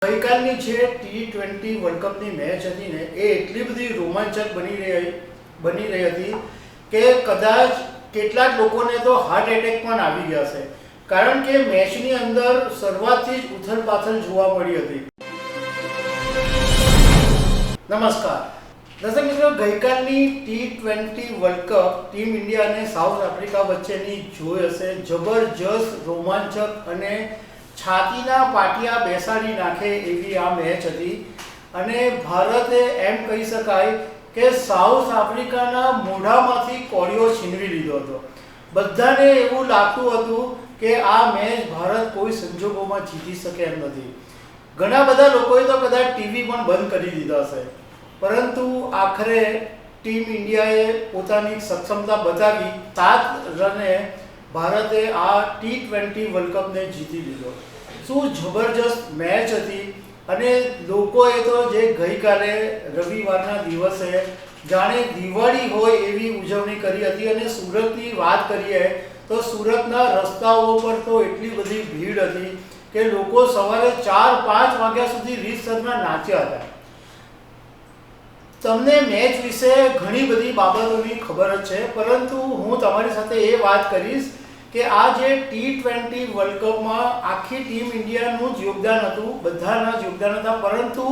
ગઈકાલની જે T20 world કપની match હતી ને એ એટલી બધી રોમાંચક બની રહી હતી કે કદાચ કેટલાક લોકોને તો હાર્ટ એટેક પણ આવી ગયા છે, કારણ કે મેચની અંદર શરૂઆતથી જ ઉથલપાથલ જોવા મળી હતી. નમસ્કાર દર્શક મિત્રો, ગઈકાલની T20 world cup team India અને સાઉથ આફ્રિકા વચ્ચેની જોઈ હશે. જબરજસ્ત રોમાંચક અને છાતીના પાટિયા બેસાડી નાખે એવી આ મેચ હતી અને ભારતે એમ કહી શકાય કે સાઉથ આફ્રિકાના મોઢામાંથી કોળિયો છીનવી લીધો હતો. બધાને એવું લાગતું હતું કે આ મેચ ભારત કોઈ સંજોગોમાં જીતી શકે એમ નથી. ઘણા બધા લોકોએ તો કદાચ ટીવી પણ બંધ કરી દીધા છે, પરંતુ આખરે ટીમ ઇન્ડિયાએ પોતાની સક્ષમતા બતાવી 7 રને ભારતે આ T20 વર્લ્ડ કપને જીતી લીધો. શું જબરજસ્ત મેચ હતી અને લોકોએ તો જે ગઈકાલે રવિવારના દિવસે જાણે દિવાળી હોય એવી ઉજવણી કરી હતી. અને સુરતની વાત કરીએ તો સુરતના રસ્તાઓ પર તો એટલી બધી ભીડ હતી કે લોકો સવારે 4-5 વાગ્યા સુધી રીતસરના નાચ્યા હતા. તમને મેચ વિશે ઘણી બધી બાબતોની ખબર જ છે, પરંતુ હું તમારી સાથે એ વાત કરીશ કે આ જે T20 વર્લ્ડ કપમાં આખી ટીમ ઇન્ડિયાનું જ યોગદાન હતું, બધાના જ યોગદાન હતા, પરંતુ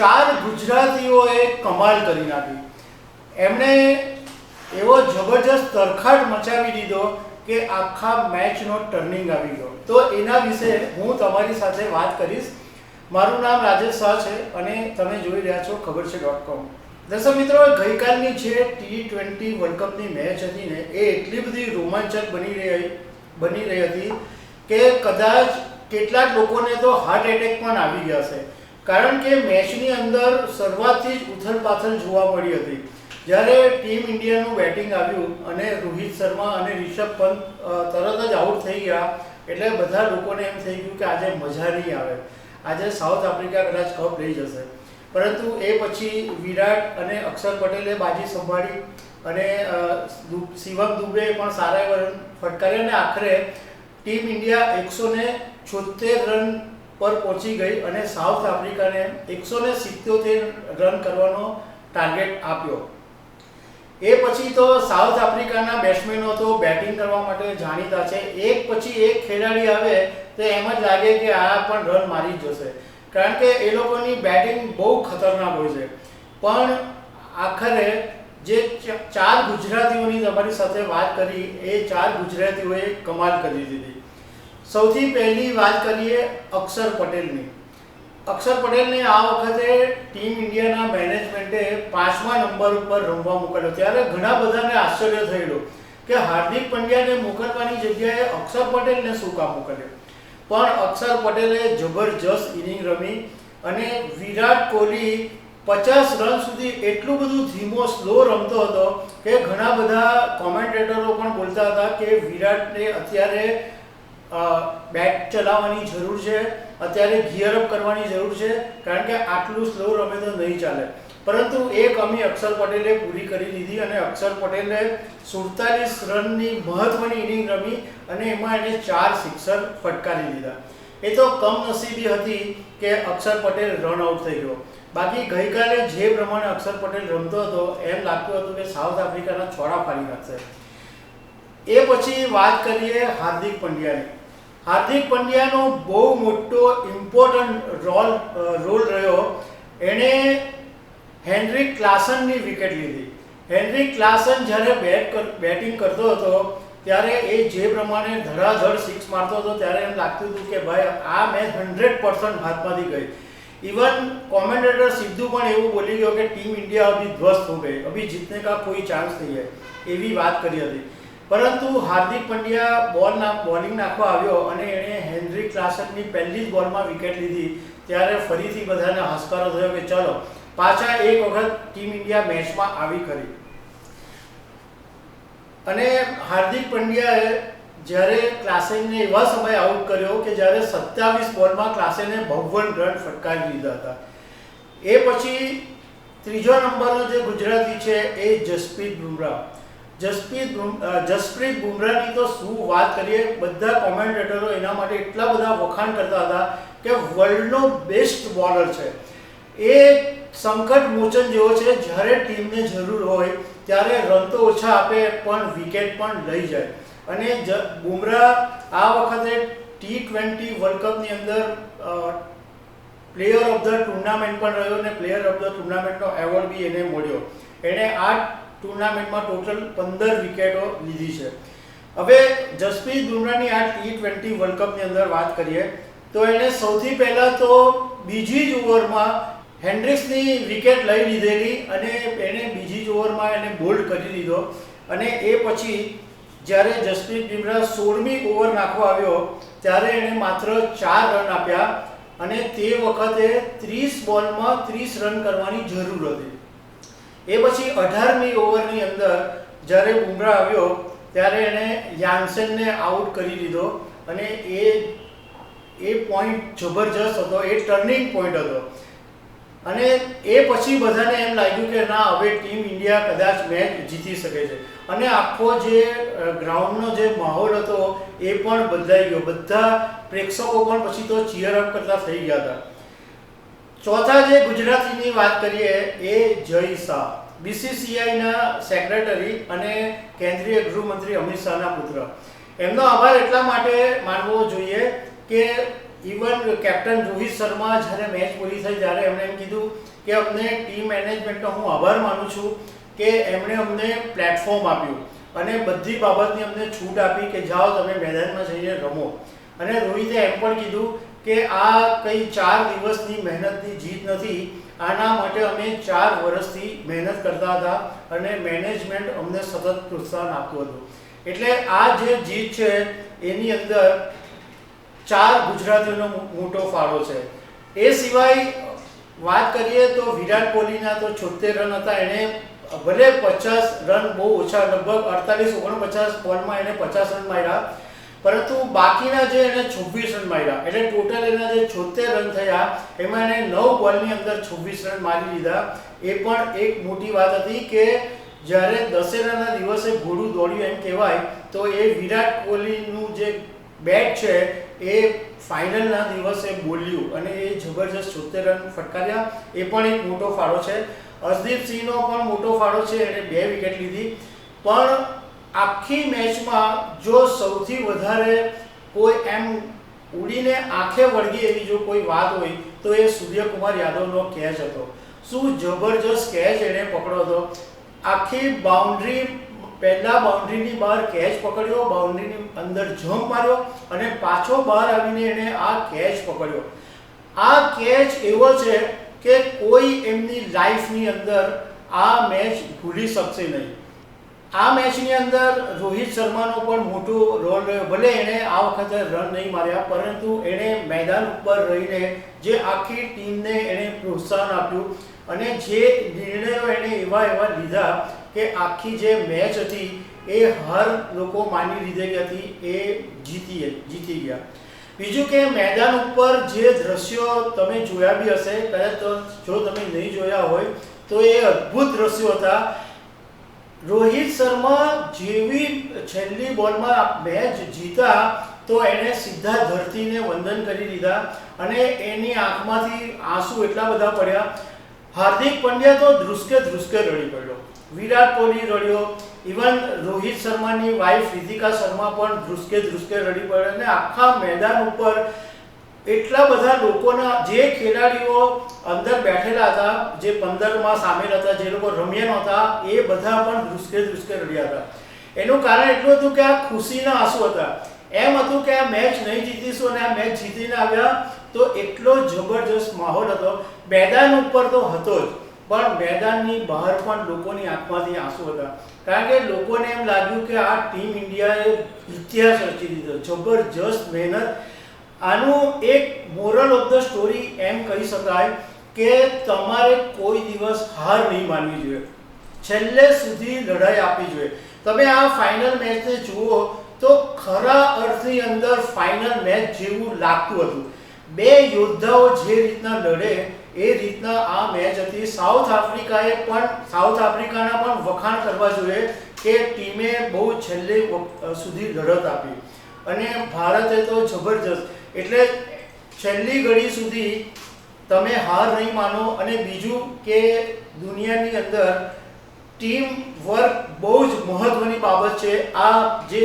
4 ગુજરાતીઓએ કમાલ કરી નાખી. એમણે એવો જબરજસ્ત તરખાટ મચાવી દીધો કે આખા મેચનો ટર્નિંગ આવી ગયો. તો એના વિશે હું તમારી સાથે વાત કરીશ. મારું નામ રાજેશ શાહ છે અને તમે જોઈ રહ્યા છો ખબરછે.com. દર્શક મિત્રો, ગઈકાલની જે T20 વર્લ્ડ કપની મેચ હતી ને એ એટલી બધી રોમાંચક બની રહી હતી કે કદાચ કેટલાક લોકોને તો હાર્ટ એટેક પણ આવી ગયા છે, કારણ કે મેચની અંદર શરૂઆતથી જ ઉથલપાથલ જોવા મળી હતી. જ્યારે ટીમ ઇન્ડિયાનું બેટિંગ આવ્યું અને રોહિત શર્મા અને રિષભ પંત તરત જ આઉટ થઈ ગયા, એટલે બધા લોકોને એમ થઈ ગયું કે આજે મજા નહીં આવે, આજે સાઉથ આફ્રિકા કદાચ કપ લઈ જશે. પરંતુ એ પછી વિરાટ અને અક્ષર પટેલે બાજી સંભાળી અને શિવમ દુબેએ પણ સારા એવા રન ફટકાર્યા અને આખરે ટીમ ઇન્ડિયા 176 રન પર પહોંચી ગઈ અને સાઉથ આફ્રિકાને 177 રન કરવાનો ટાર્ગેટ આપ્યો. એ પછી તો સાઉથ આફ્રિકાના બેટ્સમેનો તો બેટિંગ કરવા માટે જાણીતા છે. એક પછી એક ખેલાડી આવે તો એમ જ લાગે કે આ પણ રન મારી જશે, કારણ કે એ લોકોની બેટિંગ બહુ ખતરનાક હોય છે. પણ આખરે જે 4 ગુજરાતીઓની તમારી સાથે વાત કરી, એ 4 ગુજરાતીઓએ કમાલ કરી દીધી. સૌથી પહેલી વાત કરીએ અક્ષર પટેલની. અક્ષર પટેલને આ વખતે ટીમ ઇન્ડિયાના મેનેજમેન્ટે 5મા નંબર ઉપર રમવા મોકલ્યો. ત્યારે ઘણા બધાને આશ્ચર્ય થયેલું કે હાર્દિક પંડ્યાને મોકલવાની જગ્યાએ અક્ષર પટેલને શું કામ મોકલ્યો. પણ અક્ષર પટેલે જબરજસ્ત ઇનિંગ રમી અને વિરાટ કોહલી 50 રન સુધી એટલું બધું ધીમો સ્લો રમતો હતો કે ઘણા બધા કોમેન્ટેટરો પણ બોલતા હતા કે વિરાટને અત્યારે બેટ ચલાવવાની જરૂર છે, અત્યારે ગિયર અપ કરવાની જરૂર છે, કારણ કે આટલું સ્લો રમે તો નહીં ચાલે. પરંતુ એ કમી અક્ષર પટેલે પૂરી કરી દીધી અને અક્ષર પટેલે 47 રનની મહત્વની ઇનિંગ રમી અને એમાં એને 4 સિક્સર ફટકારી દીધા. એ તો કમનસીબી હતી કે અક્ષર પટેલ રન આઉટ થઈ ગયો. બાકી ગઈકાલે જે પ્રમાણે અક્ષર પટેલ રમતો હતો એમ લાગતું હતું કે સાઉથ આફ્રિકાના છોડા ફાડી નાખશે. એ પછી વાત કરીએ હાર્દિક પંડ્યાની. હાર્દિક પંડ્યાનો બહુ મોટો ઇમ્પોર્ટન્ટ રોલ રહ્યો. એણે હેનરિક ક્લાસનની વિકેટ લીધી. હેનરિક ક્લાસન જ્યારે બેટિંગ કરતો હતો ત્યારે એ જે પ્રમાણે ધડાધડ સિક્સ મારતો હતો ત્યારે એમ લાગતું હતું કે ભાઈ આ મેચ 100% હાથમાંથી ગઈ. इवन कमेंटेटर सिद्धू પણ એવું બોલી ગયો કે ટીમ ઇન્ડિયા અભી ધ્વસ્ત હો ગઈ, અભી જીતने का कोई चांस नहीं है, એવી વાત કરી હતી. પરંતુ હાર્દિક પંડ્યા બોલિંગ નાખવા આવ્યો અને એણે હેનરી ક્લાસનની પહેલી જ બોલમાં વિકેટ લીધી. ત્યારે ફરીથી બધાને હાશકારો થયો કે ચલો પાછા એક વખત ટીમ ઇન્ડિયા મેચમાં આવી ખરી. અને હાર્દિક પંડ્યાએ જ્યારે ક્લાસેનને એવા સમયે આઉટ કર્યો કે જ્યારે 27 બોલમાં ક્લાસેને 52 રન ફટકારી દીધા હતા. એ પછી ત્રીજો નંબરનો જે ગુજરાતી છે એ જસપ્રીત બુમરાહ. જસપ્રીત બુમરાહની તો શું વાત કરીએ, બધા કોમેન્ટેટરો એના માટે એટલા બધા વખાણ કરતા હતા કે વર્લ્ડનો બેસ્ટ બોલર છે. એ સંકટ મોચન જેવો છે, જ્યારે ટીમને જરૂર હોય ત્યારે રન તો ઓછા આપે પણ વિકેટ પણ લઈ જાય. અને બુમરાહ આ વખતે T20 વર્લ્ડ કપની અંદર પ્લેયર ઓફ ધ ટુર્નામેન્ટ પણ રહ્યો અને પ્લેયર ઓફ ધ ટુર્નામેન્ટનો એવોર્ડ બી એને મળ્યો. એણે આ ટુર્નામેન્ટમાં ટોટલ 15 વિકેટો લીધી છે. હવે જસપ્રીત બુમરાહની આ T20 વર્લ્ડ કપની અંદર વાત કરીએ તો એણે સૌથી પહેલાં તો બીજી જ ઓવરમાં હેન્ડ્રિક્સની વિકેટ લઈ લીધેલી અને એણે બીજી જ ઓવરમાં એને બોલ્ડ કરી દીધો. અને એ પછી જ્યારે જસપ્રીત બુમરાહ 16મી ઓવર નાખવા આવ્યો ત્યારે એણે માત્ર 4 રન આપ્યા અને તે વખતે 30 બોલમાં 30 રન કરવાની જરૂર હતી. એ પછી 18મી ઓવરની અંદર જ્યારે બુમરાહ આવ્યો ત્યારે એણે યાન્સેનને આઉટ કરી દીધો અને એ પોઈન્ટ જબરજસ્ત હતો, એ ટર્નિંગ પોઈન્ટ હતો. અને એ પછી બધાને એમ લાગ્યું કે ના, હવે ટીમ ઇન્ડિયા કદાચ મેચ જીતી શકે છે. અને આખો જે ગ્રાઉન્ડનો જે માહોલ હતો એ પણ બદલાઈ ગયો. બધા પ્રેક્ષકો પણ પછી તો ચીયર અપ કરતા થઈ ગયા હતા. ચોથા જે ગુજરાતીની વાત કરીએ એ જય શાહ, BCCIના સેક્રેટરી અને કેન્દ્રીય ગૃહમંત્રી અમિત શાહના પુત્ર. એમનો આભાર એટલા માટે માનવો જોઈએ કે ઇવન કેપ્ટન રોહિત શર્મા જ્યારે મેચ પૂરી થઈ ત્યારે એમણે એમ કીધું કે અમને ટીમ મેનેજમેન્ટનો હું આભાર માનું છું કે એમણે અમને પ્લેટફોર્મ આપ્યું અને બધી બાબતની અમને છૂટ આપી કે જાઓ તમે મેદાનમાં જઈને રમો. અને રોહિતે એમ પણ કીધું કે આ કંઈ 4 દિવસની મહેનતની જીત નથી, આના માટે અમે 4 વર્ષથી મહેનત કરતા હતા અને મેનેજમેન્ટ અમને સતત પ્રોત્સાહન આપતું હતું. એટલે આ જે જીત છે એની અંદર 4 ગુજરાતીઓનો મોટો ફાળો છે. એ સિવાય વાત કરીએ તો વિરાટ કોહલીના તો 76 રન હતા. એણે ભલે 50 રન બહુ ઓછા, લગભગ 48-49 બોલમાં એણે 50 રન માર્યા, પરંતુ બાકીના જે એણે 26 રન માર્યા, એટલે ટોટલ એના જે 76 રન થયા એમાં એણે 9 બોલની અંદર 26 રન મારી લીધા. એ પણ એક મોટી વાત હતી કે જ્યારે દશેરાના દિવસે ઘોડું દોડ્યું એમ કહેવાય તો એ વિરાટ કોહલીનું જે બેટ છે એ ફાઇનલના દિવસે બોલ્યું અને એ જબરજસ્ત 76 રન ફટકાર્યા. એ પણ એક મોટો ફાળો છે. હર્ષદીપ સિંહનો પણ મોટો ફાળો છે, એણે 2 વિકેટ લીધી. પણ આખી મેચમાં જો સૌથી વધારે કોઈ એમ ઉડીને આંખે વળગી એવી જો કોઈ વાત હોય તો એ સૂર્યકુમાર યાદવનો કેચ હતો. શું જબરજસ્ત કેચ એણે પકડ્યો હતો. આખી બાઉન્ડ્રી, પહેલા બાઉન્ડ્રીની બહાર કેચ પકડ્યો, બાઉન્ડ્રીની અંદર જમ્પ માર્યો અને પાછો બહાર આવીને એણે આ કેચ પકડ્યો. આ કેચ એવો છે કે કોઈ એમની લાઈફની અંદર આ મેચ ભૂલી શકશે નહીં. આ મેચની અંદર રોહિત શર્માનો પણ મોટો રોલ રહ્યો. ભલે એણે આ વખતે રન નહીં માર્યા, પરંતુ એણે મેદાન ઉપર રહીને જે આખી ટીમને એણે પ્રોત્સાહન આપ્યું અને જે નિર્ણયો એણે એવા લીધા કે આખી જે મેચ હતી એ હર લોકો માની લીધેલી હતી, એ જીતી ગયા. બીજું કે મેદાન ઉપર જે દ્રશ્યો તમે જોયા બી હશે, કદાચ તો જો તમે નહીં જોયા હોય તો એ અદ્ભુત દ્રશ્યો હતા. રોહિત શર્મા જેવી છેલ્લી બોલમાં મેચ જીતા તો એણે સીધા ધરતીને વંદન કરી દીધા અને એની આંખમાંથી આંસુ એટલા બધા પડ્યા. હાર્દિક પંડ્યા તો ધ્રુસકે રડી પડ્યો, વિરાટ કોહલી રડ્યો, ઇવન રોહિત શર્માની વાઇફ રિતિકા શર્મા પણ ધ્રુસકે રડી પડ્યો. અને આખા મેદાન ઉપર એટલા બધા લોકોના, જે ખેલાડીઓ અંદર બેઠેલા હતા, જે 15માં સામેલ હતા, જે લોકો રમ્યા નહોતા, એ બધા પણ ધ્રુસકે રડ્યા હતા. એનું કારણ એટલું હતું કે આ ખુશીના આંસુ હતા. એમ હતું કે આ મેચ નહીં જીતીશું અને આ મેચ જીતીને આવ્યા તો એટલો જબરજસ્ત માહોલ હતો. મેદાન ઉપર તો હતો જ, પણ મેદાનની બહાર પણ લોકોની આંખમાંથી આંસુ હતા. કારણ કે લોકોને એમ લાગ્યું કે આ ટીમ ઇન્ડિયાએ ઇતિહાસ રચી દીધો, જબરજસ્ત મહેનત. આનું એક મોરલ ઓફ ધ સ્ટોરી એમ કહી શકાય કે તમારે કોઈ દિવસ હાર નહીં માનવી જોઈએ, છેલ્લે સુધી લડાઈ આપવી જોઈએ. તમે આ ફાઇનલ મેચને જુઓ તો ખરા અર્થની અંદર ફાઇનલ મેચ જેવું લાગતું હતું. 2 યોદ્ધાઓ જે રીતના લડે એ રીતના આ મેચ હતી. સાઉથ આફ્રિકાના પણ વખાણ કરવા જોઈએ કે ટીમે બહુ છેલ્લે સુધી લડત આપી અને ભારતે તો જબરજસ્ત. એટલે છેલ્લી ઘડી સુધી તમે હાર નહીં માનો, અને બીજું કે દુનિયાની અંદર ટીમ વર્ક બહુ જ મહત્વની બાબત છે. આ જે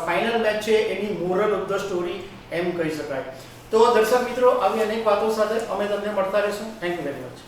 ફાઇનલ મેચ છે એની મોરલ ઓફ ધ સ્ટોરી એમ કહી શકાય. તો દર્શક મિત્રો, આવી અનેક વાતો સાથે અમે તમને મળતા રહીશું. Thank you very much.